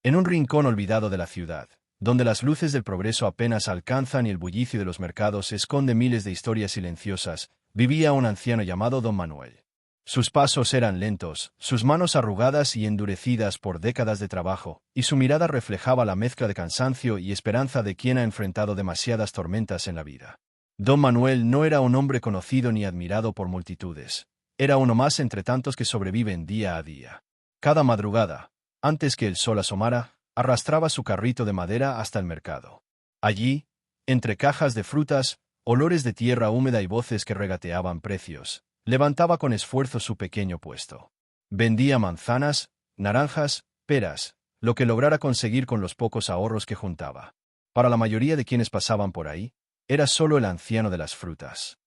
En un rincón olvidado de la ciudad, donde las luces del progreso apenas alcanzan y el bullicio de los mercados esconde miles de historias silenciosas, vivía un anciano llamado Don Manuel. Sus pasos eran lentos, sus manos arrugadas y endurecidas por décadas de trabajo, y su mirada reflejaba la mezcla de cansancio y esperanza de quien ha enfrentado demasiadas tormentas en la vida. Don Manuel no era un hombre conocido ni admirado por multitudes. Era uno más entre tantos que sobreviven día a día. Cada madrugada, antes que el sol asomara, arrastraba su carrito de madera hasta el mercado. Allí, entre cajas de frutas, olores de tierra húmeda y voces que regateaban precios, levantaba con esfuerzo su pequeño puesto. Vendía manzanas, naranjas, peras, lo que lograra conseguir con los pocos ahorros que juntaba. Para la mayoría de quienes pasaban por ahí, era solo el anciano de las frutas.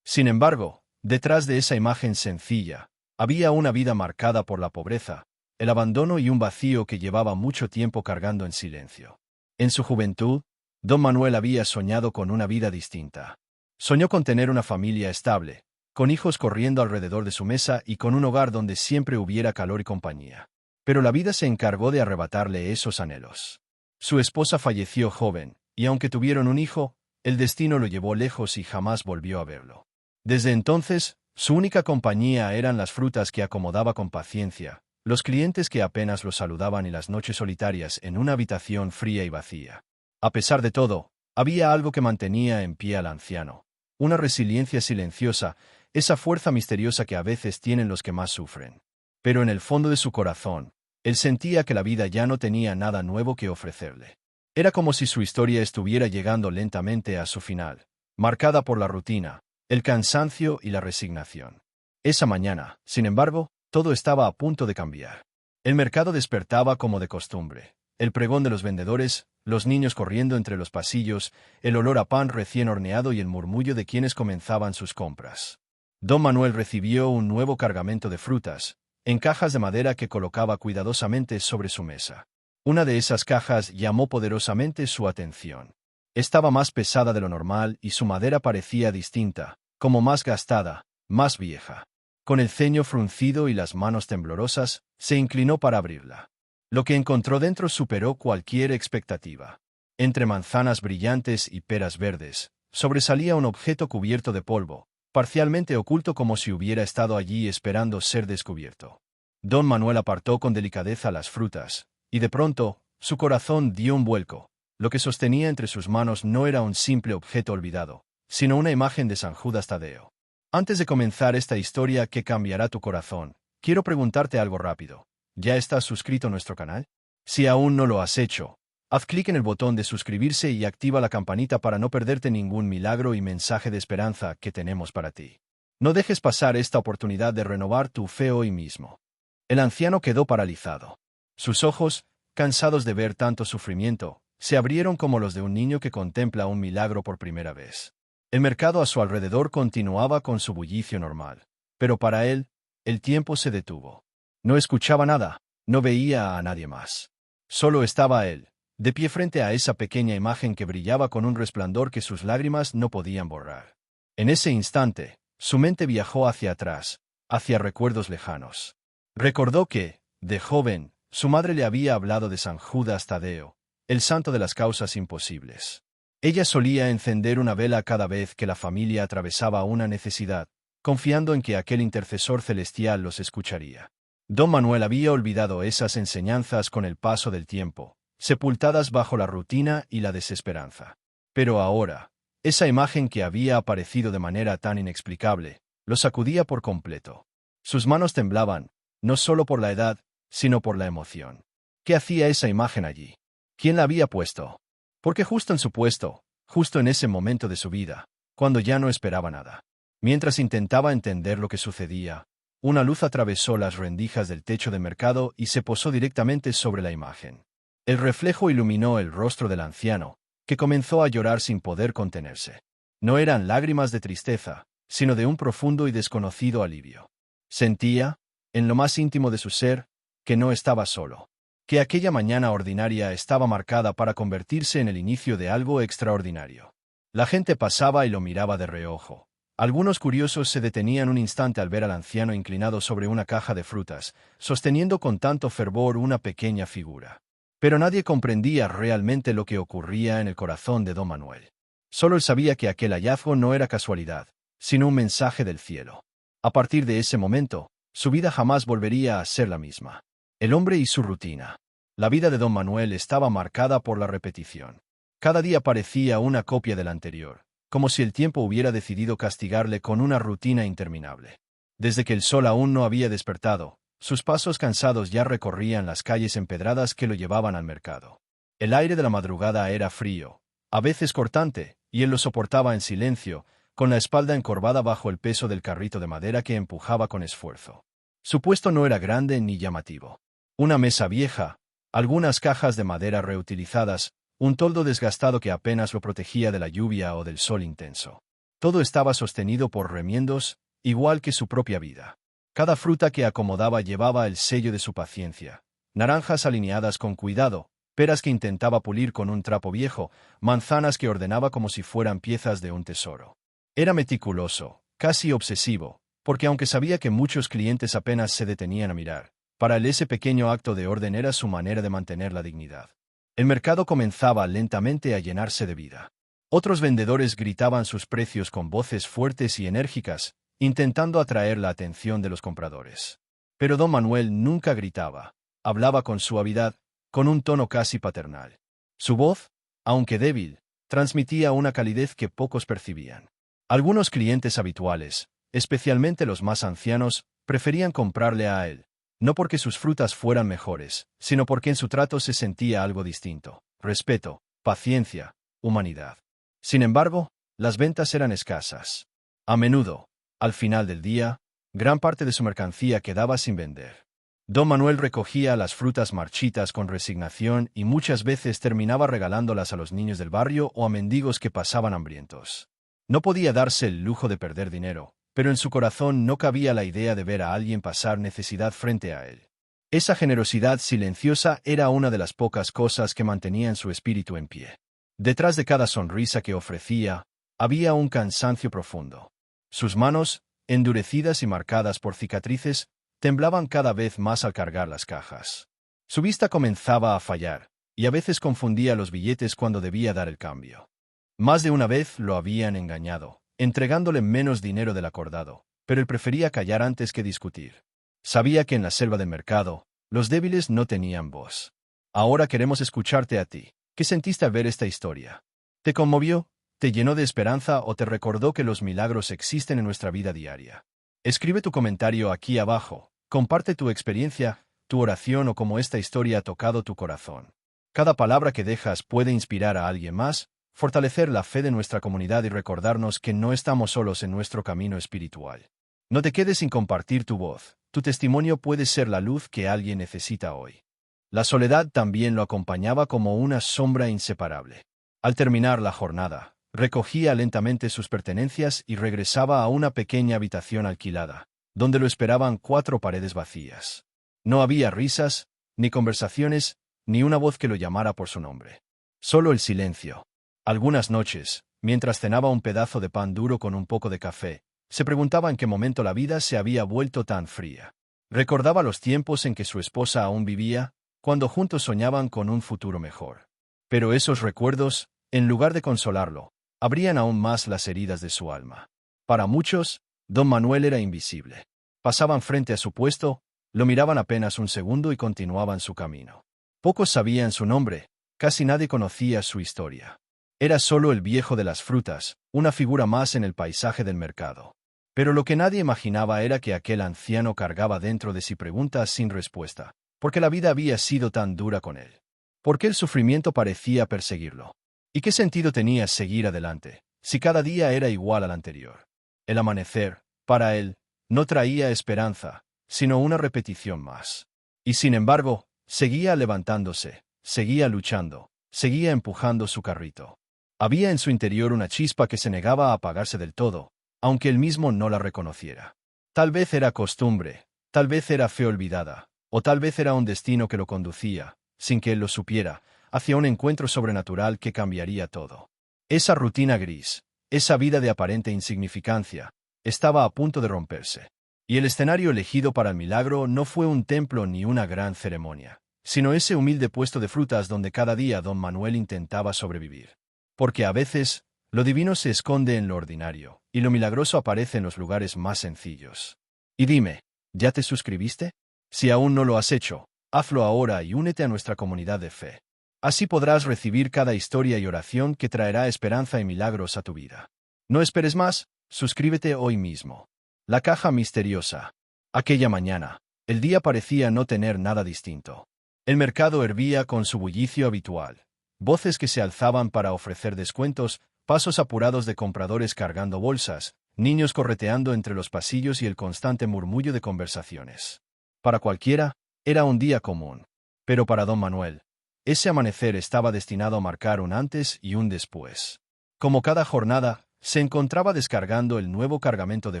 Sin embargo, detrás de esa imagen sencilla, había una vida marcada por la pobreza, el abandono y un vacío que llevaba mucho tiempo cargando en silencio. En su juventud, don Manuel había soñado con una vida distinta. Soñó con tener una familia estable, con hijos corriendo alrededor de su mesa y con un hogar donde siempre hubiera calor y compañía. Pero la vida se encargó de arrebatarle esos anhelos. Su esposa falleció joven, y aunque tuvieron un hijo, el destino lo llevó lejos y jamás volvió a verlo. Desde entonces, su única compañía eran las frutas que acomodaba con paciencia, los clientes que apenas lo saludaban y las noches solitarias en una habitación fría y vacía. A pesar de todo, había algo que mantenía en pie al anciano. Una resiliencia silenciosa, esa fuerza misteriosa que a veces tienen los que más sufren. Pero en el fondo de su corazón, él sentía que la vida ya no tenía nada nuevo que ofrecerle. Era como si su historia estuviera llegando lentamente a su final, marcada por la rutina, el cansancio y la resignación. Esa mañana, sin embargo, todo estaba a punto de cambiar. El mercado despertaba como de costumbre. El pregón de los vendedores, los niños corriendo entre los pasillos, el olor a pan recién horneado y el murmullo de quienes comenzaban sus compras. Don Manuel recibió un nuevo cargamento de frutas, en cajas de madera que colocaba cuidadosamente sobre su mesa. Una de esas cajas llamó poderosamente su atención. Estaba más pesada de lo normal y su madera parecía distinta, como más gastada, más vieja. Con el ceño fruncido y las manos temblorosas, se inclinó para abrirla. Lo que encontró dentro superó cualquier expectativa. Entre manzanas brillantes y peras verdes, sobresalía un objeto cubierto de polvo, parcialmente oculto como si hubiera estado allí esperando ser descubierto. Don Manuel apartó con delicadeza las frutas, y de pronto, su corazón dio un vuelco. Lo que sostenía entre sus manos no era un simple objeto olvidado, sino una imagen de San Judas Tadeo. Antes de comenzar esta historia que cambiará tu corazón, quiero preguntarte algo rápido. ¿Ya estás suscrito a nuestro canal? Si aún no lo has hecho, haz clic en el botón de suscribirse y activa la campanita para no perderte ningún milagro y mensaje de esperanza que tenemos para ti. No dejes pasar esta oportunidad de renovar tu fe hoy mismo. El anciano quedó paralizado. Sus ojos, cansados de ver tanto sufrimiento, se abrieron como los de un niño que contempla un milagro por primera vez. El mercado a su alrededor continuaba con su bullicio normal, pero para él, el tiempo se detuvo. No escuchaba nada, no veía a nadie más. Solo estaba él, de pie frente a esa pequeña imagen que brillaba con un resplandor que sus lágrimas no podían borrar. En ese instante, su mente viajó hacia atrás, hacia recuerdos lejanos. Recordó que, de joven, su madre le había hablado de San Judas Tadeo, el santo de las causas imposibles. Ella solía encender una vela cada vez que la familia atravesaba una necesidad, confiando en que aquel intercesor celestial los escucharía. Don Manuel había olvidado esas enseñanzas con el paso del tiempo, sepultadas bajo la rutina y la desesperanza. Pero ahora, esa imagen que había aparecido de manera tan inexplicable, lo sacudía por completo. Sus manos temblaban, no solo por la edad, sino por la emoción. ¿Qué hacía esa imagen allí? ¿Quién la había puesto? Porque justo en su puesto, justo en ese momento de su vida, cuando ya no esperaba nada. Mientras intentaba entender lo que sucedía, una luz atravesó las rendijas del techo del mercado y se posó directamente sobre la imagen. El reflejo iluminó el rostro del anciano, que comenzó a llorar sin poder contenerse. No eran lágrimas de tristeza, sino de un profundo y desconocido alivio. Sentía, en lo más íntimo de su ser, que no estaba solo. Que aquella mañana ordinaria estaba marcada para convertirse en el inicio de algo extraordinario. La gente pasaba y lo miraba de reojo. Algunos curiosos se detenían un instante al ver al anciano inclinado sobre una caja de frutas, sosteniendo con tanto fervor una pequeña figura. Pero nadie comprendía realmente lo que ocurría en el corazón de don Manuel. Solo él sabía que aquel hallazgo no era casualidad, sino un mensaje del cielo. A partir de ese momento, su vida jamás volvería a ser la misma. El hombre y su rutina. La vida de don Manuel estaba marcada por la repetición. Cada día parecía una copia del anterior, como si el tiempo hubiera decidido castigarle con una rutina interminable. Desde que el sol aún no había despertado, sus pasos cansados ya recorrían las calles empedradas que lo llevaban al mercado. El aire de la madrugada era frío, a veces cortante, y él lo soportaba en silencio, con la espalda encorvada bajo el peso del carrito de madera que empujaba con esfuerzo. Su puesto no era grande ni llamativo. Una mesa vieja, algunas cajas de madera reutilizadas, un toldo desgastado que apenas lo protegía de la lluvia o del sol intenso. Todo estaba sostenido por remiendos, igual que su propia vida. Cada fruta que acomodaba llevaba el sello de su paciencia. Naranjas alineadas con cuidado, peras que intentaba pulir con un trapo viejo, manzanas que ordenaba como si fueran piezas de un tesoro. Era meticuloso, casi obsesivo, porque aunque sabía que muchos clientes apenas se detenían a mirar, para él ese pequeño acto de orden era su manera de mantener la dignidad. El mercado comenzaba lentamente a llenarse de vida. Otros vendedores gritaban sus precios con voces fuertes y enérgicas, intentando atraer la atención de los compradores. Pero don Manuel nunca gritaba. Hablaba con suavidad, con un tono casi paternal. Su voz, aunque débil, transmitía una calidez que pocos percibían. Algunos clientes habituales, especialmente los más ancianos, preferían comprarle a él, no porque sus frutas fueran mejores, sino porque en su trato se sentía algo distinto: respeto, paciencia, humanidad. Sin embargo, las ventas eran escasas. A menudo, al final del día, gran parte de su mercancía quedaba sin vender. Don Manuel recogía las frutas marchitas con resignación y muchas veces terminaba regalándolas a los niños del barrio o a mendigos que pasaban hambrientos. No podía darse el lujo de perder dinero, pero en su corazón no cabía la idea de ver a alguien pasar necesidad frente a él. Esa generosidad silenciosa era una de las pocas cosas que mantenían su espíritu en pie. Detrás de cada sonrisa que ofrecía, había un cansancio profundo. Sus manos, endurecidas y marcadas por cicatrices, temblaban cada vez más al cargar las cajas. Su vista comenzaba a fallar, y a veces confundía los billetes cuando debía dar el cambio. Más de una vez lo habían engañado, entregándole menos dinero del acordado, pero él prefería callar antes que discutir. Sabía que en la selva del mercado, los débiles no tenían voz. Ahora queremos escucharte a ti. ¿Qué sentiste al ver esta historia? ¿Te conmovió? ¿Te llenó de esperanza o te recordó que los milagros existen en nuestra vida diaria? Escribe tu comentario aquí abajo, comparte tu experiencia, tu oración o cómo esta historia ha tocado tu corazón. Cada palabra que dejas puede inspirar a alguien más, fortalecer la fe de nuestra comunidad y recordarnos que no estamos solos en nuestro camino espiritual. No te quedes sin compartir tu voz, tu testimonio puede ser la luz que alguien necesita hoy. La soledad también lo acompañaba como una sombra inseparable. Al terminar la jornada, recogía lentamente sus pertenencias y regresaba a una pequeña habitación alquilada, donde lo esperaban 4 paredes vacías. No había risas, ni conversaciones, ni una voz que lo llamara por su nombre. Solo el silencio. Algunas noches, mientras cenaba un pedazo de pan duro con un poco de café, se preguntaba en qué momento la vida se había vuelto tan fría. Recordaba los tiempos en que su esposa aún vivía, cuando juntos soñaban con un futuro mejor. Pero esos recuerdos, en lugar de consolarlo, abrían aún más las heridas de su alma. Para muchos, don Manuel era invisible. Pasaban frente a su puesto, lo miraban apenas un segundo y continuaban su camino. Pocos sabían su nombre, casi nadie conocía su historia. Era solo el viejo de las frutas, una figura más en el paisaje del mercado. Pero lo que nadie imaginaba era que aquel anciano cargaba dentro de sí preguntas sin respuesta. ¿Por qué la vida había sido tan dura con él? ¿Por qué el sufrimiento parecía perseguirlo? ¿Y qué sentido tenía seguir adelante, si cada día era igual al anterior? El amanecer, para él, no traía esperanza, sino una repetición más. Y sin embargo, seguía levantándose, seguía luchando, seguía empujando su carrito. Había en su interior una chispa que se negaba a apagarse del todo, aunque él mismo no la reconociera. Tal vez era costumbre, tal vez era fe olvidada, o tal vez era un destino que lo conducía, sin que él lo supiera, hacia un encuentro sobrenatural que cambiaría todo. Esa rutina gris, esa vida de aparente insignificancia, estaba a punto de romperse. Y el escenario elegido para el milagro no fue un templo ni una gran ceremonia, sino ese humilde puesto de frutas donde cada día don Manuel intentaba sobrevivir. Porque a veces, lo divino se esconde en lo ordinario, y lo milagroso aparece en los lugares más sencillos. Y dime, ¿ya te suscribiste? Si aún no lo has hecho, hazlo ahora y únete a nuestra comunidad de fe. Así podrás recibir cada historia y oración que traerá esperanza y milagros a tu vida. No esperes más, suscríbete hoy mismo. La caja misteriosa. Aquella mañana, el día parecía no tener nada distinto. El mercado hervía con su bullicio habitual. Voces que se alzaban para ofrecer descuentos, pasos apurados de compradores cargando bolsas, niños correteando entre los pasillos y el constante murmullo de conversaciones. Para cualquiera, era un día común. Pero para don Manuel, ese amanecer estaba destinado a marcar un antes y un después. Como cada jornada, se encontraba descargando el nuevo cargamento de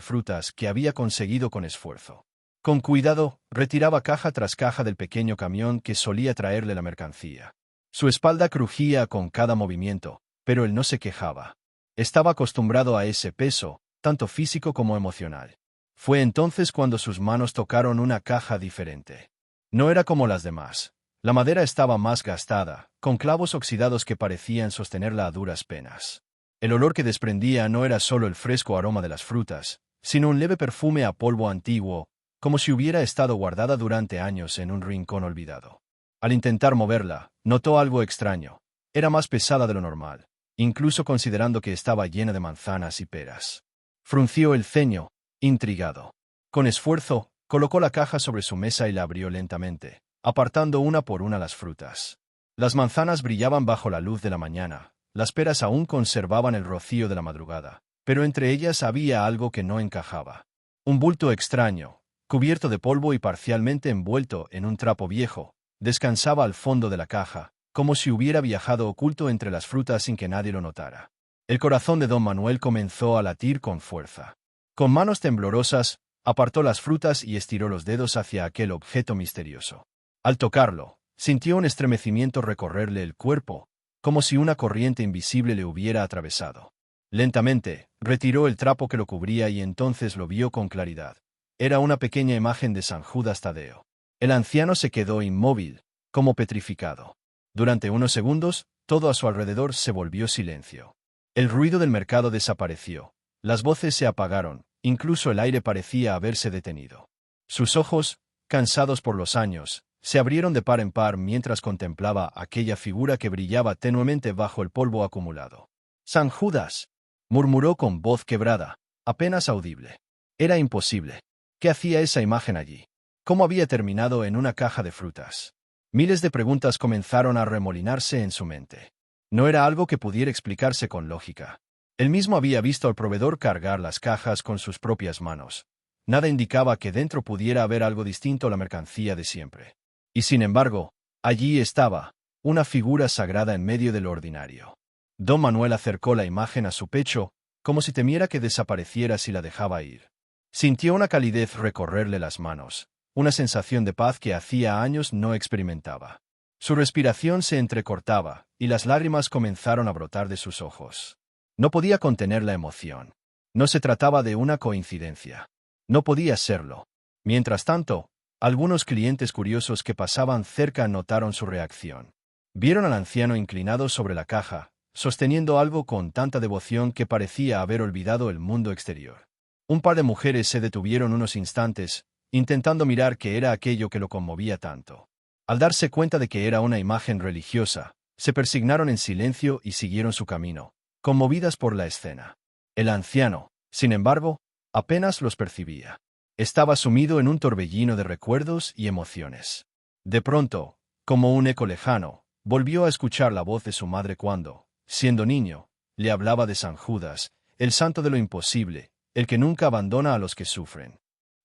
frutas que había conseguido con esfuerzo. Con cuidado, retiraba caja tras caja del pequeño camión que solía traerle la mercancía. Su espalda crujía con cada movimiento, pero él no se quejaba. Estaba acostumbrado a ese peso, tanto físico como emocional. Fue entonces cuando sus manos tocaron una caja diferente. No era como las demás. La madera estaba más gastada, con clavos oxidados que parecían sostenerla a duras penas. El olor que desprendía no era solo el fresco aroma de las frutas, sino un leve perfume a polvo antiguo, como si hubiera estado guardada durante años en un rincón olvidado. Al intentar moverla, notó algo extraño. Era más pesada de lo normal, incluso considerando que estaba llena de manzanas y peras. Frunció el ceño, intrigado. Con esfuerzo, colocó la caja sobre su mesa y la abrió lentamente, apartando una por una las frutas. Las manzanas brillaban bajo la luz de la mañana, las peras aún conservaban el rocío de la madrugada, pero entre ellas había algo que no encajaba. Un bulto extraño, cubierto de polvo y parcialmente envuelto en un trapo viejo, descansaba al fondo de la caja, como si hubiera viajado oculto entre las frutas sin que nadie lo notara. El corazón de don Manuel comenzó a latir con fuerza. Con manos temblorosas, apartó las frutas y estiró los dedos hacia aquel objeto misterioso. Al tocarlo, sintió un estremecimiento recorrerle el cuerpo, como si una corriente invisible le hubiera atravesado. Lentamente, retiró el trapo que lo cubría y entonces lo vio con claridad. Era una pequeña imagen de San Judas Tadeo. El anciano se quedó inmóvil, como petrificado. Durante unos segundos, todo a su alrededor se volvió silencio. El ruido del mercado desapareció. Las voces se apagaron, incluso el aire parecía haberse detenido. Sus ojos, cansados por los años, se abrieron de par en par mientras contemplaba aquella figura que brillaba tenuemente bajo el polvo acumulado. «San Judas», murmuró con voz quebrada, apenas audible. Era imposible. ¿Qué hacía esa imagen allí? ¿Cómo había terminado en una caja de frutas? Miles de preguntas comenzaron a remolinarse en su mente. No era algo que pudiera explicarse con lógica. Él mismo había visto al proveedor cargar las cajas con sus propias manos. Nada indicaba que dentro pudiera haber algo distinto a la mercancía de siempre. Y sin embargo, allí estaba, una figura sagrada en medio de lo ordinario. Don Manuel acercó la imagen a su pecho, como si temiera que desapareciera si la dejaba ir. Sintió una calidez recorrerle las manos, una sensación de paz que hacía años no experimentaba. Su respiración se entrecortaba, y las lágrimas comenzaron a brotar de sus ojos. No podía contener la emoción. No se trataba de una coincidencia. No podía serlo. Mientras tanto, algunos clientes curiosos que pasaban cerca notaron su reacción. Vieron al anciano inclinado sobre la caja, sosteniendo algo con tanta devoción que parecía haber olvidado el mundo exterior. Un par de mujeres se detuvieron unos instantes, intentando mirar qué era aquello que lo conmovía tanto. Al darse cuenta de que era una imagen religiosa, se persignaron en silencio y siguieron su camino, conmovidas por la escena. El anciano, sin embargo, apenas los percibía. Estaba sumido en un torbellino de recuerdos y emociones. De pronto, como un eco lejano, volvió a escuchar la voz de su madre cuando, siendo niño, le hablaba de San Judas, el santo de lo imposible, el que nunca abandona a los que sufren.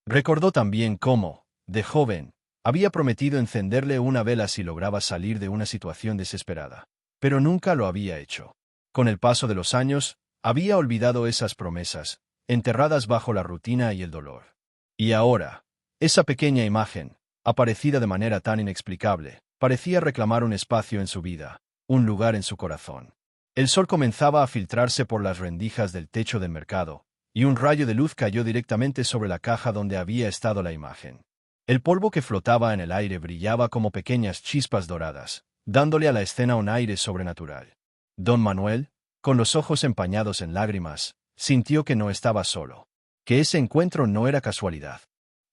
Recordó también cómo, de joven, había prometido encenderle una vela si lograba salir de una situación desesperada, pero nunca lo había hecho. Con el paso de los años, había olvidado esas promesas, enterradas bajo la rutina y el dolor. Y ahora, esa pequeña imagen, aparecida de manera tan inexplicable, parecía reclamar un espacio en su vida, un lugar en su corazón. El sol comenzaba a filtrarse por las rendijas del techo del mercado, y un rayo de luz cayó directamente sobre la caja donde había estado la imagen. El polvo que flotaba en el aire brillaba como pequeñas chispas doradas, dándole a la escena un aire sobrenatural. Don Manuel, con los ojos empañados en lágrimas, sintió que no estaba solo, que ese encuentro no era casualidad.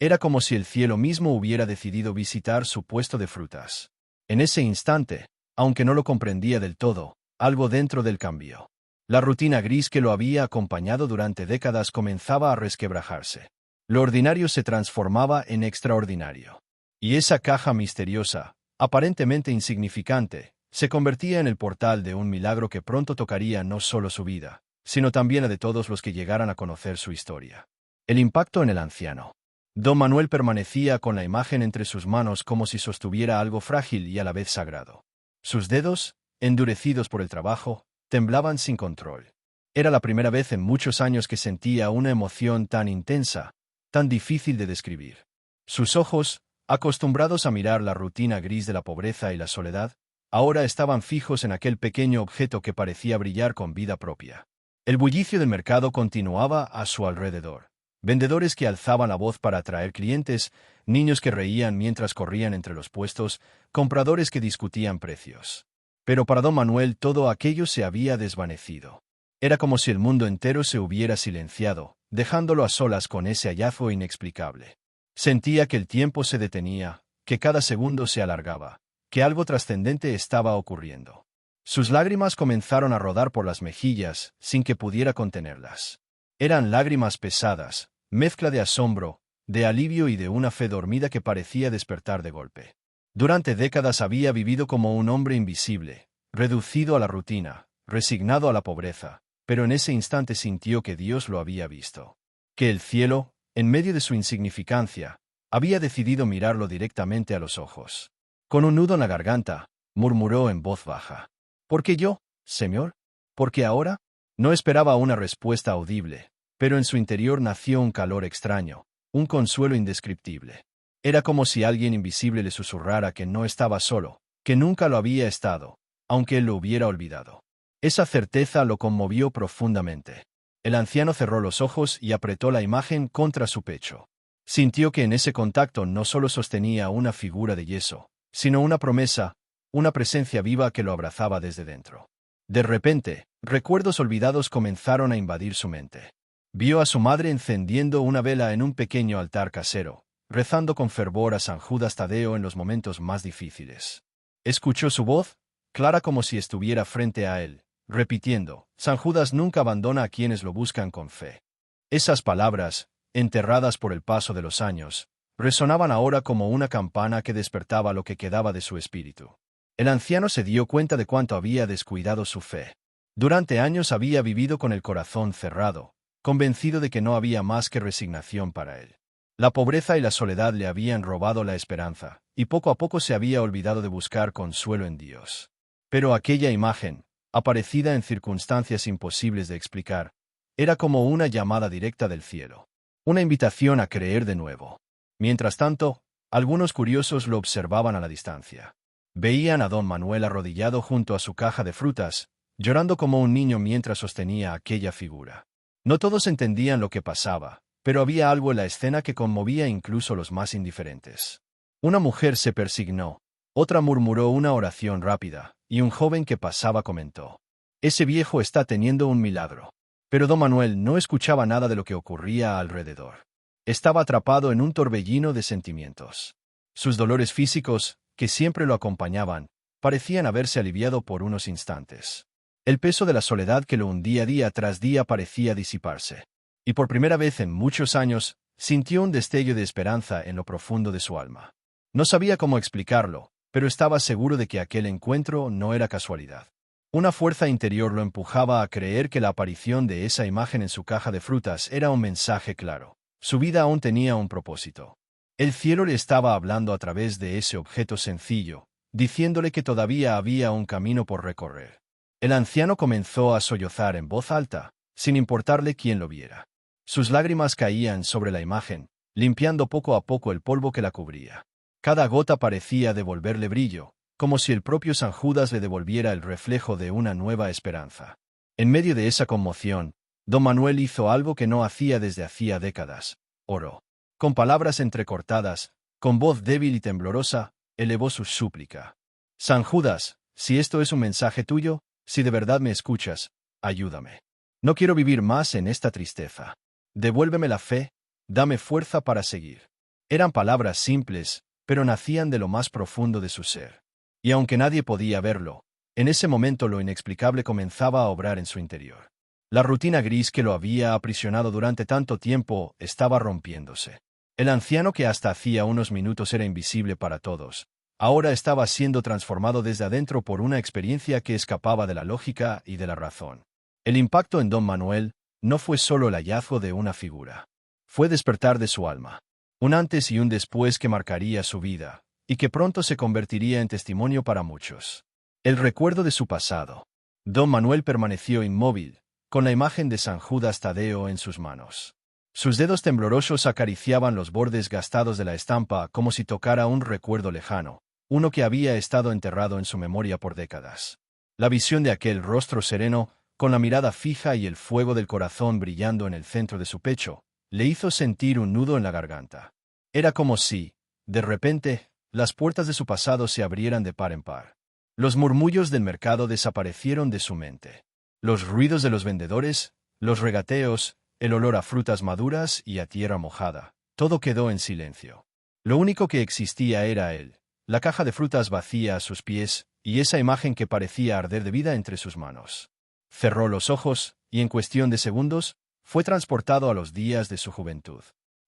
Era como si el cielo mismo hubiera decidido visitar su puesto de frutas. En ese instante, aunque no lo comprendía del todo, algo dentro del cambió. La rutina gris que lo había acompañado durante décadas comenzaba a resquebrajarse. Lo ordinario se transformaba en extraordinario. Y esa caja misteriosa, aparentemente insignificante, se convertía en el portal de un milagro que pronto tocaría no solo su vida, sino también la de todos los que llegaran a conocer su historia. El impacto en el anciano. Don Manuel permanecía con la imagen entre sus manos como si sostuviera algo frágil y a la vez sagrado. Sus dedos, endurecidos por el trabajo, temblaban sin control. Era la primera vez en muchos años que sentía una emoción tan intensa, tan difícil de describir. Sus ojos, acostumbrados a mirar la rutina gris de la pobreza y la soledad, ahora estaban fijos en aquel pequeño objeto que parecía brillar con vida propia. El bullicio del mercado continuaba a su alrededor. Vendedores que alzaban la voz para atraer clientes, niños que reían mientras corrían entre los puestos, compradores que discutían precios. Pero para don Manuel todo aquello se había desvanecido. Era como si el mundo entero se hubiera silenciado, dejándolo a solas con ese hallazgo inexplicable. Sentía que el tiempo se detenía, que cada segundo se alargaba, que algo trascendente estaba ocurriendo. Sus lágrimas comenzaron a rodar por las mejillas, sin que pudiera contenerlas. Eran lágrimas pesadas, mezcla de asombro, de alivio y de una fe dormida que parecía despertar de golpe. Durante décadas había vivido como un hombre invisible, reducido a la rutina, resignado a la pobreza, pero en ese instante sintió que Dios lo había visto. Que el cielo, en medio de su insignificancia, había decidido mirarlo directamente a los ojos. Con un nudo en la garganta, murmuró en voz baja: ¿Por qué yo, Señor? ¿Por qué ahora? No esperaba una respuesta audible, pero en su interior nació un calor extraño, un consuelo indescriptible. Era como si alguien invisible le susurrara que no estaba solo, que nunca lo había estado, aunque él lo hubiera olvidado. Esa certeza lo conmovió profundamente. El anciano cerró los ojos y apretó la imagen contra su pecho. Sintió que en ese contacto no solo sostenía una figura de yeso, sino una promesa, una presencia viva que lo abrazaba desde dentro. De repente, recuerdos olvidados comenzaron a invadir su mente. Vio a su madre encendiendo una vela en un pequeño altar casero, rezando con fervor a San Judas Tadeo en los momentos más difíciles. Escuchó su voz, clara como si estuviera frente a él, repitiendo: San Judas nunca abandona a quienes lo buscan con fe. Esas palabras, enterradas por el paso de los años, resonaban ahora como una campana que despertaba lo que quedaba de su espíritu. El anciano se dio cuenta de cuánto había descuidado su fe. Durante años había vivido con el corazón cerrado, convencido de que no había más que resignación para él. La pobreza y la soledad le habían robado la esperanza, y poco a poco se había olvidado de buscar consuelo en Dios. Pero aquella imagen, aparecida en circunstancias imposibles de explicar, era como una llamada directa del cielo. Una invitación a creer de nuevo. Mientras tanto, algunos curiosos lo observaban a la distancia. Veían a don Manuel arrodillado junto a su caja de frutas, llorando como un niño mientras sostenía aquella figura. No todos entendían lo que pasaba, pero había algo en la escena que conmovía incluso a los más indiferentes. Una mujer se persignó, otra murmuró una oración rápida, y un joven que pasaba comentó: «Ese viejo está teniendo un milagro». Pero don Manuel no escuchaba nada de lo que ocurría alrededor. Estaba atrapado en un torbellino de sentimientos. Sus dolores físicos, que siempre lo acompañaban, parecían haberse aliviado por unos instantes. El peso de la soledad que lo hundía día tras día parecía disiparse. Y por primera vez en muchos años, sintió un destello de esperanza en lo profundo de su alma. No sabía cómo explicarlo, pero estaba seguro de que aquel encuentro no era casualidad. Una fuerza interior lo empujaba a creer que la aparición de esa imagen en su caja de frutas era un mensaje claro. Su vida aún tenía un propósito. El cielo le estaba hablando a través de ese objeto sencillo, diciéndole que todavía había un camino por recorrer. El anciano comenzó a sollozar en voz alta, sin importarle quién lo viera. Sus lágrimas caían sobre la imagen, limpiando poco a poco el polvo que la cubría. Cada gota parecía devolverle brillo, como si el propio San Judas le devolviera el reflejo de una nueva esperanza. En medio de esa conmoción, don Manuel hizo algo que no hacía desde hacía décadas: oró. Con palabras entrecortadas, Con voz débil y temblorosa, elevó su súplica. San Judas, si esto es un mensaje tuyo, si de verdad me escuchas, ayúdame. No quiero vivir más en esta tristeza. Devuélveme la fe, dame fuerza para seguir. Eran palabras simples, pero nacían de lo más profundo de su ser. Y aunque nadie podía verlo, en ese momento lo inexplicable comenzaba a obrar en su interior. La rutina gris que lo había aprisionado durante tanto tiempo estaba rompiéndose. El anciano que hasta hacía unos minutos era invisible para todos, ahora estaba siendo transformado desde adentro por una experiencia que escapaba de la lógica y de la razón. El impacto en don Manuel no fue solo el hallazgo de una figura. Fue despertar de su alma. Un antes y un después que marcaría su vida, y que pronto se convertiría en testimonio para muchos. El recuerdo de su pasado. Don Manuel permaneció inmóvil, con la imagen de San Judas Tadeo en sus manos. Sus dedos temblorosos acariciaban los bordes gastados de la estampa como si tocara un recuerdo lejano, uno que había estado enterrado en su memoria por décadas. La visión de aquel rostro sereno, con la mirada fija y el fuego del corazón brillando en el centro de su pecho, le hizo sentir un nudo en la garganta. Era como si, de repente, las puertas de su pasado se abrieran de par en par. Los murmullos del mercado desaparecieron de su mente. Los ruidos de los vendedores, los regateos, el olor a frutas maduras y a tierra mojada, todo quedó en silencio. Lo único que existía era él, la caja de frutas vacía a sus pies, y esa imagen que parecía arder de vida entre sus manos. Cerró los ojos, y en cuestión de segundos, fue transportado a los días de su juventud.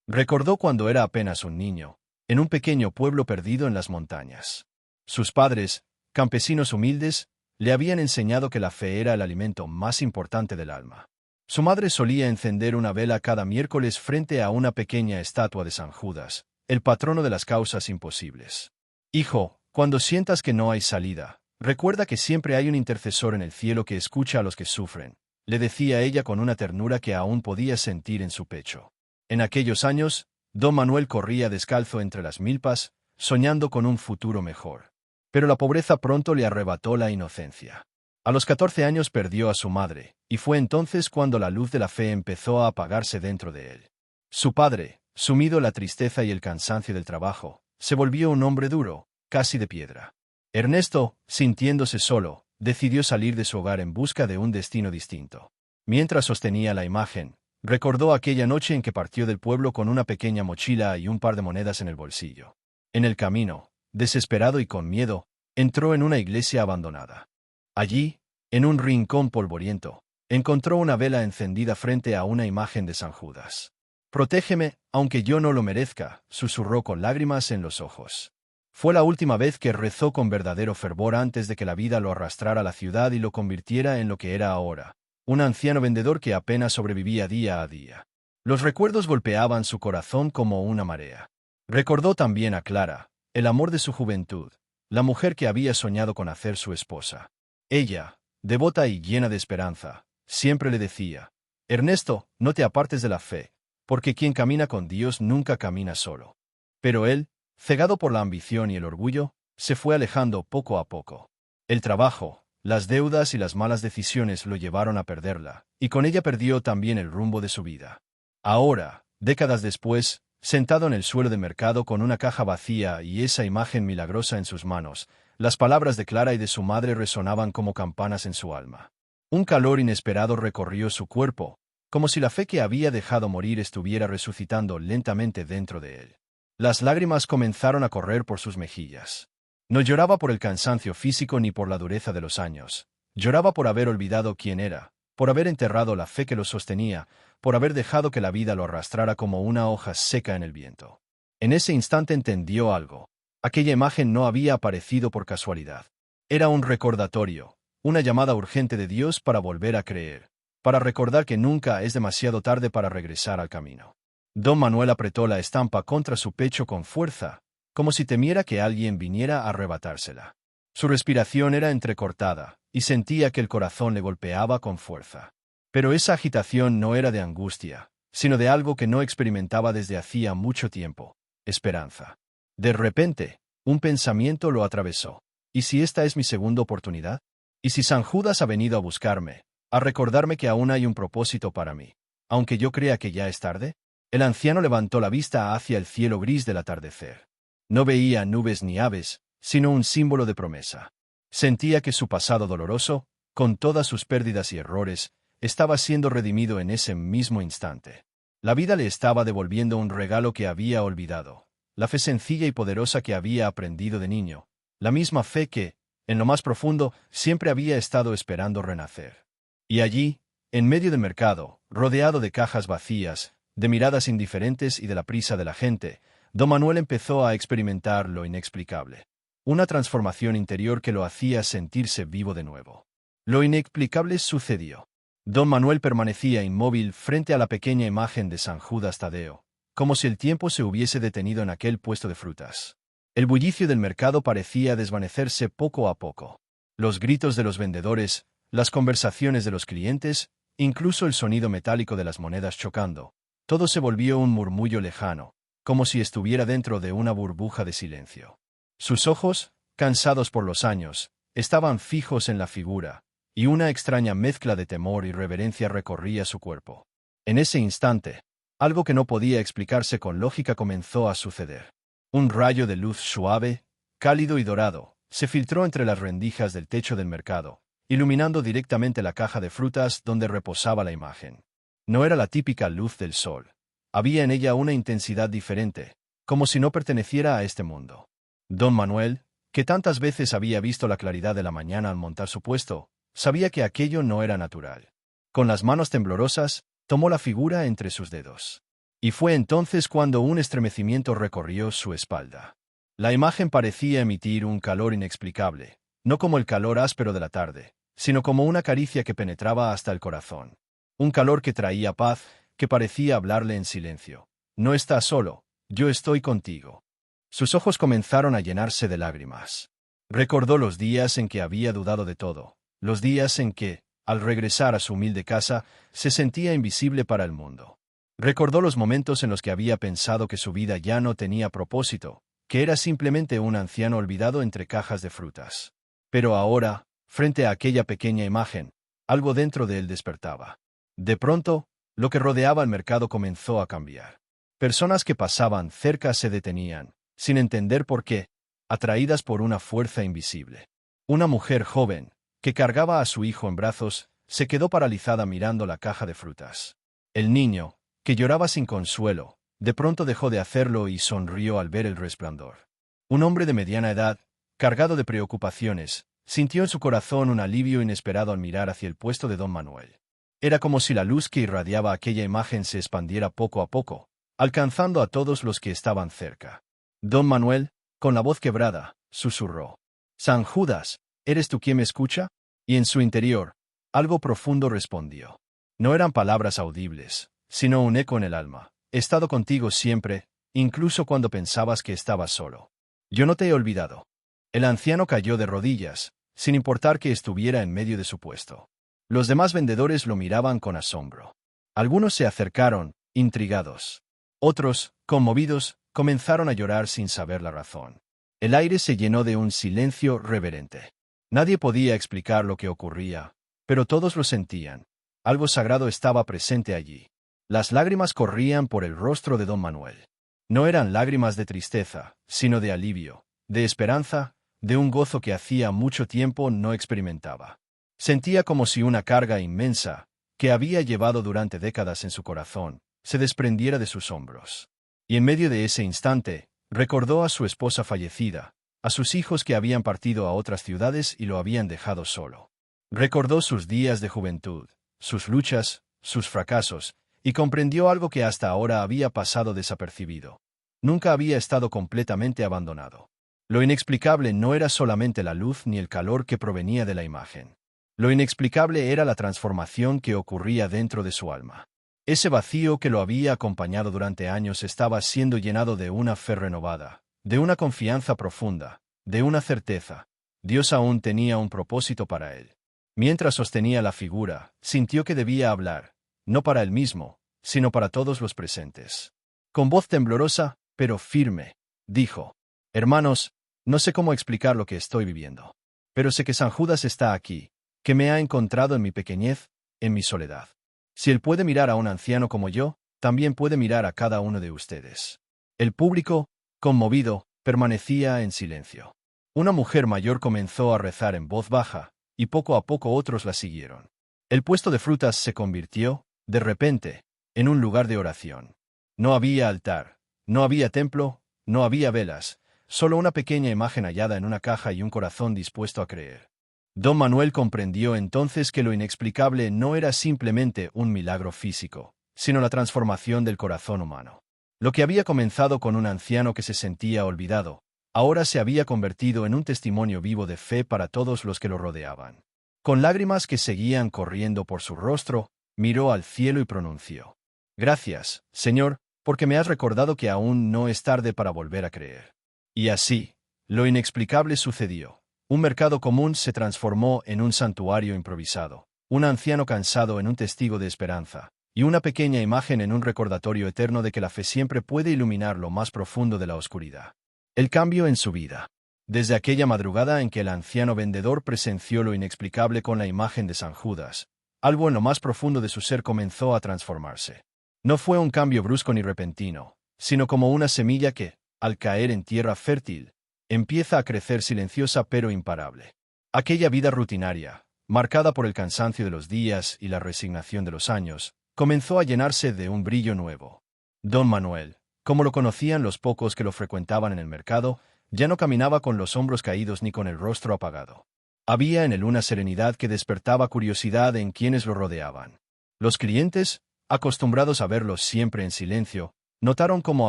Recordó cuando era apenas un niño, en un pequeño pueblo perdido en las montañas. Sus padres, campesinos humildes, le habían enseñado que la fe era el alimento más importante del alma. Su madre solía encender una vela cada miércoles frente a una pequeña estatua de San Judas, el patrono de las causas imposibles. Hijo, cuando sientas que no hay salida, recuerda que siempre hay un intercesor en el cielo que escucha a los que sufren, le decía ella con una ternura que aún podía sentir en su pecho. En aquellos años, don Manuel corría descalzo entre las milpas, soñando con un futuro mejor. Pero la pobreza pronto le arrebató la inocencia. A los 14 años perdió a su madre, y fue entonces cuando la luz de la fe empezó a apagarse dentro de él. Su padre, sumido en la tristeza y el cansancio del trabajo, se volvió un hombre duro, casi de piedra. Ernesto, sintiéndose solo, decidió salir de su hogar en busca de un destino distinto. Mientras sostenía la imagen, recordó aquella noche en que partió del pueblo con una pequeña mochila y un par de monedas en el bolsillo. En el camino, desesperado y con miedo, entró en una iglesia abandonada. Allí, en un rincón polvoriento, encontró una vela encendida frente a una imagen de San Judas. «Protégeme, aunque yo no lo merezca», susurró con lágrimas en los ojos. Fue la última vez que rezó con verdadero fervor antes de que la vida lo arrastrara a la ciudad y lo convirtiera en lo que era ahora, un anciano vendedor que apenas sobrevivía día a día. Los recuerdos golpeaban su corazón como una marea. Recordó también a Clara, el amor de su juventud, la mujer que había soñado con hacer su esposa. Ella, devota y llena de esperanza, siempre le decía: «Ernesto, no te apartes de la fe, porque quien camina con Dios nunca camina solo». Pero él, cegado por la ambición y el orgullo, se fue alejando poco a poco. El trabajo, las deudas y las malas decisiones lo llevaron a perderla, y con ella perdió también el rumbo de su vida. Ahora, décadas después, sentado en el suelo de mercado con una caja vacía y esa imagen milagrosa en sus manos, las palabras de Clara y de su madre resonaban como campanas en su alma. Un calor inesperado recorrió su cuerpo, como si la fe que había dejado morir estuviera resucitando lentamente dentro de él. Las lágrimas comenzaron a correr por sus mejillas. No lloraba por el cansancio físico ni por la dureza de los años. Lloraba por haber olvidado quién era, por haber enterrado la fe que lo sostenía, por haber dejado que la vida lo arrastrara como una hoja seca en el viento. En ese instante entendió algo. Aquella imagen no había aparecido por casualidad. Era un recordatorio, una llamada urgente de Dios para volver a creer, para recordar que nunca es demasiado tarde para regresar al camino. Don Manuel apretó la estampa contra su pecho con fuerza, como si temiera que alguien viniera a arrebatársela. Su respiración era entrecortada, y sentía que el corazón le golpeaba con fuerza. Pero esa agitación no era de angustia, sino de algo que no experimentaba desde hacía mucho tiempo: esperanza. De repente, un pensamiento lo atravesó. ¿Y si esta es mi segunda oportunidad? ¿Y si San Judas ha venido a buscarme, a recordarme que aún hay un propósito para mí, aunque yo crea que ya es tarde? El anciano levantó la vista hacia el cielo gris del atardecer. No veía nubes ni aves, sino un símbolo de promesa. Sentía que su pasado doloroso, con todas sus pérdidas y errores, estaba siendo redimido en ese mismo instante. La vida le estaba devolviendo un regalo que había olvidado, la fe sencilla y poderosa que había aprendido de niño, la misma fe que, en lo más profundo, siempre había estado esperando renacer. Y allí, en medio del mercado, rodeado de cajas vacías, de miradas indiferentes y de la prisa de la gente, don Manuel empezó a experimentar lo inexplicable. Una transformación interior que lo hacía sentirse vivo de nuevo. Lo inexplicable sucedió. Don Manuel permanecía inmóvil frente a la pequeña imagen de San Judas Tadeo, como si el tiempo se hubiese detenido en aquel puesto de frutas. El bullicio del mercado parecía desvanecerse poco a poco. Los gritos de los vendedores, las conversaciones de los clientes, incluso el sonido metálico de las monedas chocando, todo se volvió un murmullo lejano, como si estuviera dentro de una burbuja de silencio. Sus ojos, cansados por los años, estaban fijos en la figura, y una extraña mezcla de temor y reverencia recorría su cuerpo. En ese instante, algo que no podía explicarse con lógica comenzó a suceder. Un rayo de luz suave, cálido y dorado, se filtró entre las rendijas del techo del mercado, iluminando directamente la caja de frutas donde reposaba la imagen. No era la típica luz del sol. Había en ella una intensidad diferente, como si no perteneciera a este mundo. Don Manuel, que tantas veces había visto la claridad de la mañana al montar su puesto, sabía que aquello no era natural. Con las manos temblorosas, tomó la figura entre sus dedos. Y fue entonces cuando un estremecimiento recorrió su espalda. La imagen parecía emitir un calor inexplicable, no como el calor áspero de la tarde, sino como una caricia que penetraba hasta el corazón. Un calor que traía paz, que parecía hablarle en silencio. No estás solo, yo estoy contigo. Sus ojos comenzaron a llenarse de lágrimas. Recordó los días en que había dudado de todo, los días en que, al regresar a su humilde casa, se sentía invisible para el mundo. Recordó los momentos en los que había pensado que su vida ya no tenía propósito, que era simplemente un anciano olvidado entre cajas de frutas. Pero ahora, frente a aquella pequeña imagen, algo dentro de él despertaba. De pronto, lo que rodeaba el mercado comenzó a cambiar. Personas que pasaban cerca se detenían, sin entender por qué, atraídas por una fuerza invisible. Una mujer joven, que cargaba a su hijo en brazos, se quedó paralizada mirando la caja de frutas. El niño, que lloraba sin consuelo, de pronto dejó de hacerlo y sonrió al ver el resplandor. Un hombre de mediana edad, cargado de preocupaciones, sintió en su corazón un alivio inesperado al mirar hacia el puesto de don Manuel. Era como si la luz que irradiaba aquella imagen se expandiera poco a poco, alcanzando a todos los que estaban cerca. Don Manuel, con la voz quebrada, susurró: «San Judas, ¿eres tú quien me escucha?» Y en su interior, algo profundo respondió. No eran palabras audibles, sino un eco en el alma. «He estado contigo siempre, incluso cuando pensabas que estabas solo. Yo no te he olvidado». El anciano cayó de rodillas, sin importar que estuviera en medio de su puesto. Los demás vendedores lo miraban con asombro. Algunos se acercaron, intrigados. Otros, conmovidos, comenzaron a llorar sin saber la razón. El aire se llenó de un silencio reverente. Nadie podía explicar lo que ocurría, pero todos lo sentían. Algo sagrado estaba presente allí. Las lágrimas corrían por el rostro de don Manuel. No eran lágrimas de tristeza, sino de alivio, de esperanza, de un gozo que hacía mucho tiempo no experimentaba. Sentía como si una carga inmensa, que había llevado durante décadas en su corazón, se desprendiera de sus hombros. Y en medio de ese instante, recordó a su esposa fallecida, a sus hijos que habían partido a otras ciudades y lo habían dejado solo. Recordó sus días de juventud, sus luchas, sus fracasos, y comprendió algo que hasta ahora había pasado desapercibido. Nunca había estado completamente abandonado. Lo inexplicable no era solamente la luz ni el calor que provenía de la imagen. Lo inexplicable era la transformación que ocurría dentro de su alma. Ese vacío que lo había acompañado durante años estaba siendo llenado de una fe renovada, de una confianza profunda, de una certeza. Dios aún tenía un propósito para él. Mientras sostenía la figura, sintió que debía hablar, no para él mismo, sino para todos los presentes. Con voz temblorosa, pero firme, dijo: «Hermanos, no sé cómo explicar lo que estoy viviendo. Pero sé que San Judas está aquí, que me ha encontrado en mi pequeñez, en mi soledad. Si él puede mirar a un anciano como yo, también puede mirar a cada uno de ustedes». El público, conmovido, permanecía en silencio. Una mujer mayor comenzó a rezar en voz baja, y poco a poco otros la siguieron. El puesto de frutas se convirtió, de repente, en un lugar de oración. No había altar, no había templo, no había velas, solo una pequeña imagen hallada en una caja y un corazón dispuesto a creer. Don Manuel comprendió entonces que lo inexplicable no era simplemente un milagro físico, sino la transformación del corazón humano. Lo que había comenzado con un anciano que se sentía olvidado, ahora se había convertido en un testimonio vivo de fe para todos los que lo rodeaban. Con lágrimas que seguían corriendo por su rostro, miró al cielo y pronunció: «Gracias, Señor, porque me has recordado que aún no es tarde para volver a creer». Y así, lo inexplicable sucedió. Un mercado común se transformó en un santuario improvisado, un anciano cansado en un testigo de esperanza, y una pequeña imagen en un recordatorio eterno de que la fe siempre puede iluminar lo más profundo de la oscuridad. El cambio en su vida. Desde aquella madrugada en que el anciano vendedor presenció lo inexplicable con la imagen de San Judas, algo en lo más profundo de su ser comenzó a transformarse. No fue un cambio brusco ni repentino, sino como una semilla que, al caer en tierra fértil, empieza a crecer silenciosa pero imparable. Aquella vida rutinaria, marcada por el cansancio de los días y la resignación de los años, comenzó a llenarse de un brillo nuevo. Don Manuel, como lo conocían los pocos que lo frecuentaban en el mercado, ya no caminaba con los hombros caídos ni con el rostro apagado. Había en él una serenidad que despertaba curiosidad en quienes lo rodeaban. Los clientes, acostumbrados a verlo siempre en silencio, notaron cómo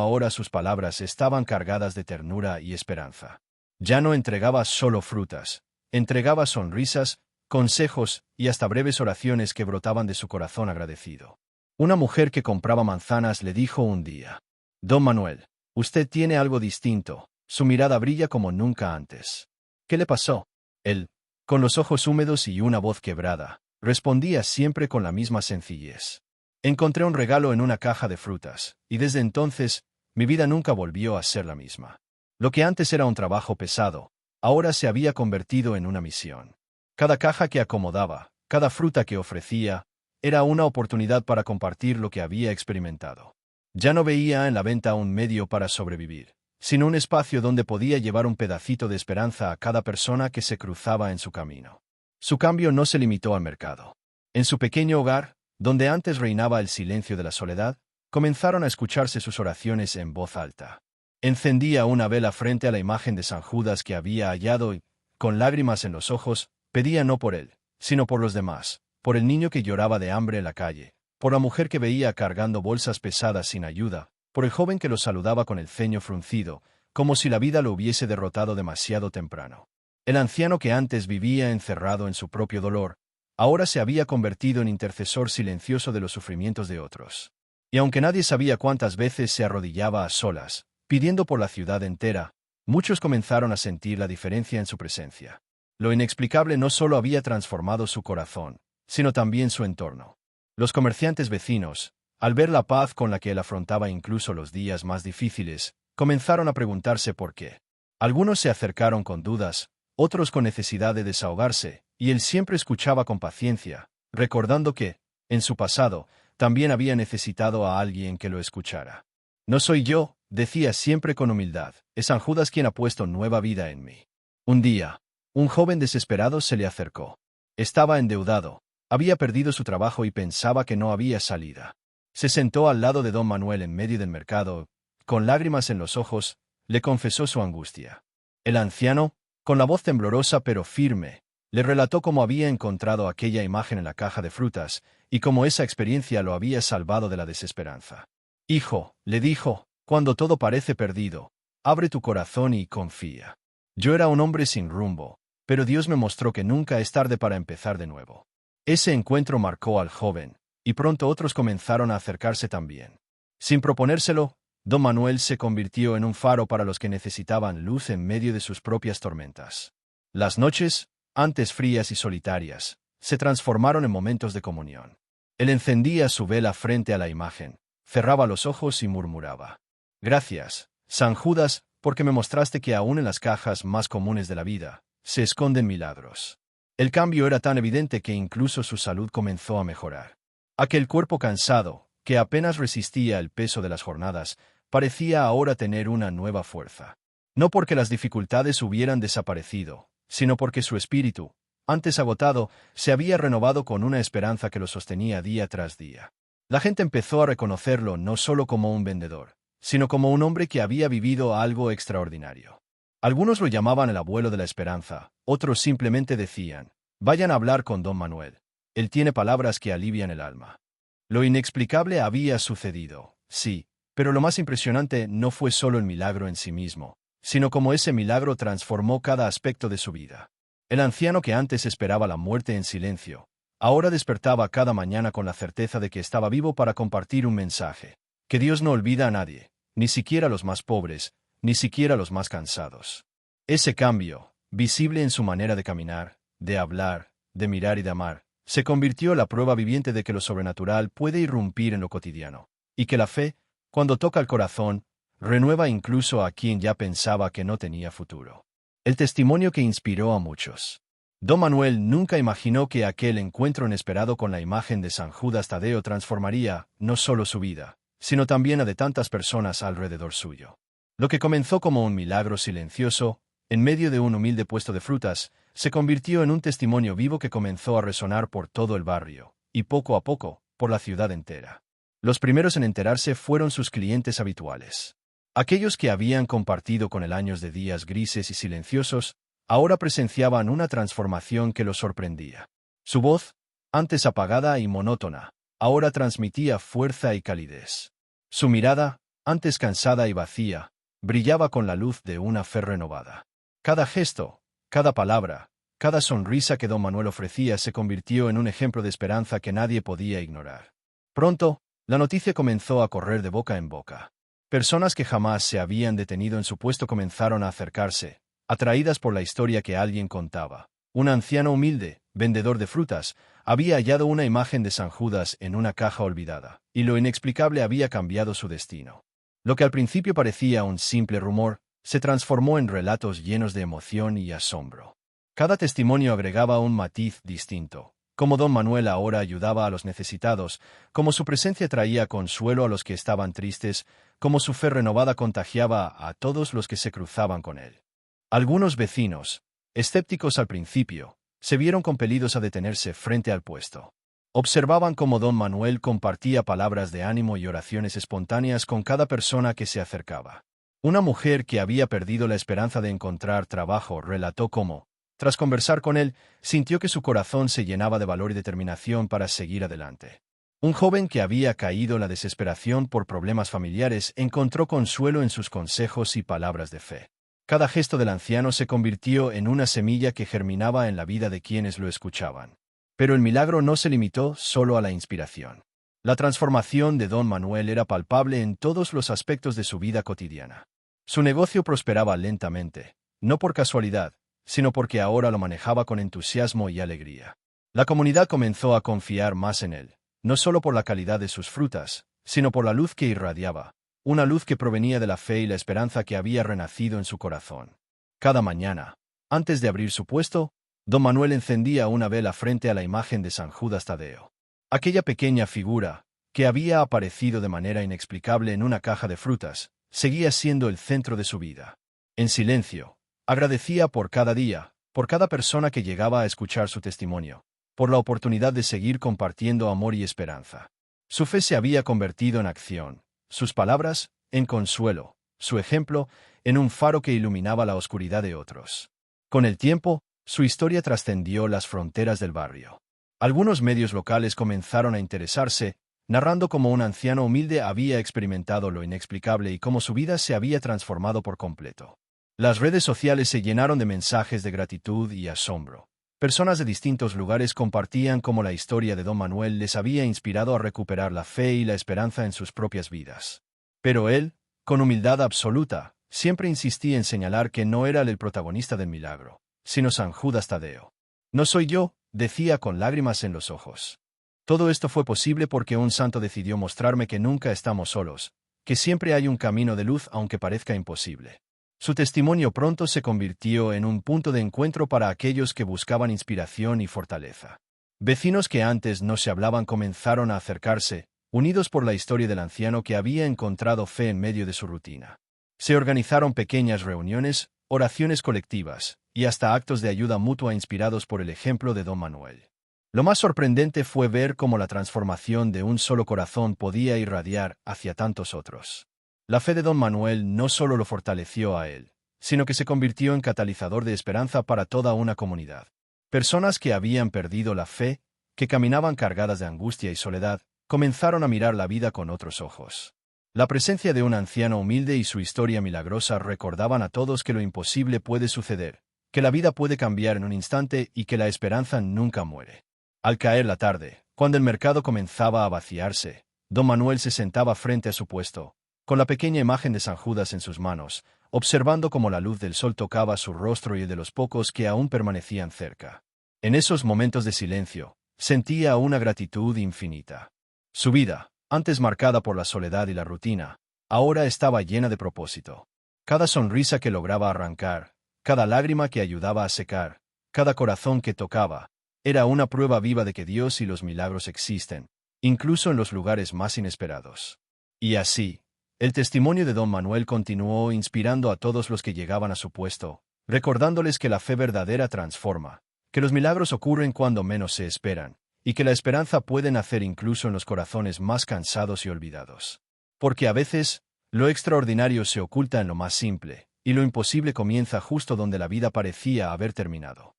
ahora sus palabras estaban cargadas de ternura y esperanza. Ya no entregaba solo frutas, entregaba sonrisas, consejos y hasta breves oraciones que brotaban de su corazón agradecido. Una mujer que compraba manzanas le dijo un día: «Don Manuel, usted tiene algo distinto, su mirada brilla como nunca antes». «¿Qué le pasó?». Él, con los ojos húmedos y una voz quebrada, respondía siempre con la misma sencillez: «Encontré un regalo en una caja de frutas, y desde entonces, mi vida nunca volvió a ser la misma. Lo que antes era un trabajo pesado, ahora se había convertido en una misión. Cada caja que acomodaba, cada fruta que ofrecía, era una oportunidad para compartir lo que había experimentado. Ya no veía en la venta un medio para sobrevivir, sino un espacio donde podía llevar un pedacito de esperanza a cada persona que se cruzaba en su camino». Su cambio no se limitó al mercado. En su pequeño hogar, donde antes reinaba el silencio de la soledad, comenzaron a escucharse sus oraciones en voz alta. Encendía una vela frente a la imagen de San Judas que había hallado y, con lágrimas en los ojos, pedía no por él, sino por los demás, por el niño que lloraba de hambre en la calle, por la mujer que veía cargando bolsas pesadas sin ayuda, por el joven que lo saludaba con el ceño fruncido, como si la vida lo hubiese derrotado demasiado temprano. El anciano que antes vivía encerrado en su propio dolor, ahora se había convertido en intercesor silencioso de los sufrimientos de otros. Y aunque nadie sabía cuántas veces se arrodillaba a solas, pidiendo por la ciudad entera, muchos comenzaron a sentir la diferencia en su presencia. Lo inexplicable no solo había transformado su corazón, sino también su entorno. Los comerciantes vecinos, al ver la paz con la que él afrontaba incluso los días más difíciles, comenzaron a preguntarse por qué. Algunos se acercaron con dudas, otros con necesidad de desahogarse, y él siempre escuchaba con paciencia, recordando que, en su pasado, también había necesitado a alguien que lo escuchara. «No soy yo», decía siempre con humildad, «es San Judas quien ha puesto nueva vida en mí». Un día, un joven desesperado se le acercó. Estaba endeudado, había perdido su trabajo y pensaba que no había salida. Se sentó al lado de don Manuel en medio del mercado, con lágrimas en los ojos, le confesó su angustia. El anciano, con la voz temblorosa pero firme, le relató cómo había encontrado aquella imagen en la caja de frutas, y cómo esa experiencia lo había salvado de la desesperanza. «Hijo», le dijo, «cuando todo parece perdido, abre tu corazón y confía. Yo era un hombre sin rumbo, pero Dios me mostró que nunca es tarde para empezar de nuevo». Ese encuentro marcó al joven, y pronto otros comenzaron a acercarse también. Sin proponérselo, don Manuel se convirtió en un faro para los que necesitaban luz en medio de sus propias tormentas. Las noches, antes frías y solitarias, se transformaron en momentos de comunión. Él encendía su vela frente a la imagen, cerraba los ojos y murmuraba: «Gracias, San Judas, porque me mostraste que aún en las cajas más comunes de la vida, se esconden milagros». El cambio era tan evidente que incluso su salud comenzó a mejorar. Aquel cuerpo cansado, que apenas resistía el peso de las jornadas, parecía ahora tener una nueva fuerza. No porque las dificultades hubieran desaparecido, sino porque su espíritu, antes agotado, se había renovado con una esperanza que lo sostenía día tras día. La gente empezó a reconocerlo no solo como un vendedor, sino como un hombre que había vivido algo extraordinario. Algunos lo llamaban el abuelo de la esperanza, otros simplemente decían, vayan a hablar con don Manuel. Él tiene palabras que alivian el alma. Lo inexplicable había sucedido, sí, pero lo más impresionante no fue solo el milagro en sí mismo, sino cómo ese milagro transformó cada aspecto de su vida. El anciano que antes esperaba la muerte en silencio, ahora despertaba cada mañana con la certeza de que estaba vivo para compartir un mensaje, que Dios no olvida a nadie, ni siquiera a los más pobres, ni siquiera a los más cansados. Ese cambio, visible en su manera de caminar, de hablar, de mirar y de amar, se convirtió en la prueba viviente de que lo sobrenatural puede irrumpir en lo cotidiano, y que la fe, cuando toca el corazón, renueva incluso a quien ya pensaba que no tenía futuro. El testimonio que inspiró a muchos. Don Manuel nunca imaginó que aquel encuentro inesperado con la imagen de San Judas Tadeo transformaría no solo su vida, sino también a de tantas personas alrededor suyo. Lo que comenzó como un milagro silencioso, en medio de un humilde puesto de frutas, se convirtió en un testimonio vivo que comenzó a resonar por todo el barrio, y poco a poco, por la ciudad entera. Los primeros en enterarse fueron sus clientes habituales. Aquellos que habían compartido con él años de días grises y silenciosos, ahora presenciaban una transformación que los sorprendía. Su voz, antes apagada y monótona, ahora transmitía fuerza y calidez. Su mirada, antes cansada y vacía, brillaba con la luz de una fe renovada. Cada gesto, cada palabra, cada sonrisa que don Manuel ofrecía se convirtió en un ejemplo de esperanza que nadie podía ignorar. Pronto, la noticia comenzó a correr de boca en boca. Personas que jamás se habían detenido en su puesto comenzaron a acercarse, atraídas por la historia que alguien contaba. Un anciano humilde, vendedor de frutas, había hallado una imagen de San Judas en una caja olvidada, y lo inexplicable había cambiado su destino. Lo que al principio parecía un simple rumor, se transformó en relatos llenos de emoción y asombro. Cada testimonio agregaba un matiz distinto, como don Manuel ahora ayudaba a los necesitados, como su presencia traía consuelo a los que estaban tristes, como su fe renovada contagiaba a todos los que se cruzaban con él. Algunos vecinos, escépticos al principio, se vieron compelidos a detenerse frente al puesto. Observaban cómo don Manuel compartía palabras de ánimo y oraciones espontáneas con cada persona que se acercaba. Una mujer que había perdido la esperanza de encontrar trabajo relató cómo, tras conversar con él, sintió que su corazón se llenaba de valor y determinación para seguir adelante. Un joven que había caído en la desesperación por problemas familiares encontró consuelo en sus consejos y palabras de fe. Cada gesto del anciano se convirtió en una semilla que germinaba en la vida de quienes lo escuchaban. Pero el milagro no se limitó solo a la inspiración. La transformación de don Manuel era palpable en todos los aspectos de su vida cotidiana. Su negocio prosperaba lentamente, no por casualidad, sino porque ahora lo manejaba con entusiasmo y alegría. La comunidad comenzó a confiar más en él, no solo por la calidad de sus frutas, sino por la luz que irradiaba, una luz que provenía de la fe y la esperanza que había renacido en su corazón. Cada mañana, antes de abrir su puesto, don Manuel encendía una vela frente a la imagen de San Judas Tadeo. Aquella pequeña figura, que había aparecido de manera inexplicable en una caja de frutas, seguía siendo el centro de su vida. En silencio, agradecía por cada día, por cada persona que llegaba a escuchar su testimonio, por la oportunidad de seguir compartiendo amor y esperanza. Su fe se había convertido en acción, sus palabras, en consuelo, su ejemplo, en un faro que iluminaba la oscuridad de otros. Con el tiempo, su historia trascendió las fronteras del barrio. Algunos medios locales comenzaron a interesarse, narrando cómo un anciano humilde había experimentado lo inexplicable y cómo su vida se había transformado por completo. Las redes sociales se llenaron de mensajes de gratitud y asombro. Personas de distintos lugares compartían cómo la historia de don Manuel les había inspirado a recuperar la fe y la esperanza en sus propias vidas. Pero él, con humildad absoluta, siempre insistía en señalar que no era él el protagonista del milagro, sino San Judas Tadeo. No soy yo, decía con lágrimas en los ojos. Todo esto fue posible porque un santo decidió mostrarme que nunca estamos solos, que siempre hay un camino de luz aunque parezca imposible. Su testimonio pronto se convirtió en un punto de encuentro para aquellos que buscaban inspiración y fortaleza. Vecinos que antes no se hablaban comenzaron a acercarse, unidos por la historia del anciano que había encontrado fe en medio de su rutina. Se organizaron pequeñas reuniones, oraciones colectivas, y hasta actos de ayuda mutua inspirados por el ejemplo de don Manuel. Lo más sorprendente fue ver cómo la transformación de un solo corazón podía irradiar hacia tantos otros. La fe de don Manuel no solo lo fortaleció a él, sino que se convirtió en catalizador de esperanza para toda una comunidad. Personas que habían perdido la fe, que caminaban cargadas de angustia y soledad, comenzaron a mirar la vida con otros ojos. La presencia de un anciano humilde y su historia milagrosa recordaban a todos que lo imposible puede suceder, que la vida puede cambiar en un instante y que la esperanza nunca muere. Al caer la tarde, cuando el mercado comenzaba a vaciarse, don Manuel se sentaba frente a su puesto, con la pequeña imagen de San Judas en sus manos, observando cómo la luz del sol tocaba su rostro y el de los pocos que aún permanecían cerca. En esos momentos de silencio, sentía una gratitud infinita. Su vida, antes marcada por la soledad y la rutina, ahora estaba llena de propósito. Cada sonrisa que lograba arrancar, cada lágrima que ayudaba a secar, cada corazón que tocaba, era una prueba viva de que Dios y los milagros existen, incluso en los lugares más inesperados. Y así, el testimonio de don Manuel continuó inspirando a todos los que llegaban a su puesto, recordándoles que la fe verdadera transforma, que los milagros ocurren cuando menos se esperan, y que la esperanza puede nacer incluso en los corazones más cansados y olvidados. Porque a veces, lo extraordinario se oculta en lo más simple, y lo imposible comienza justo donde la vida parecía haber terminado.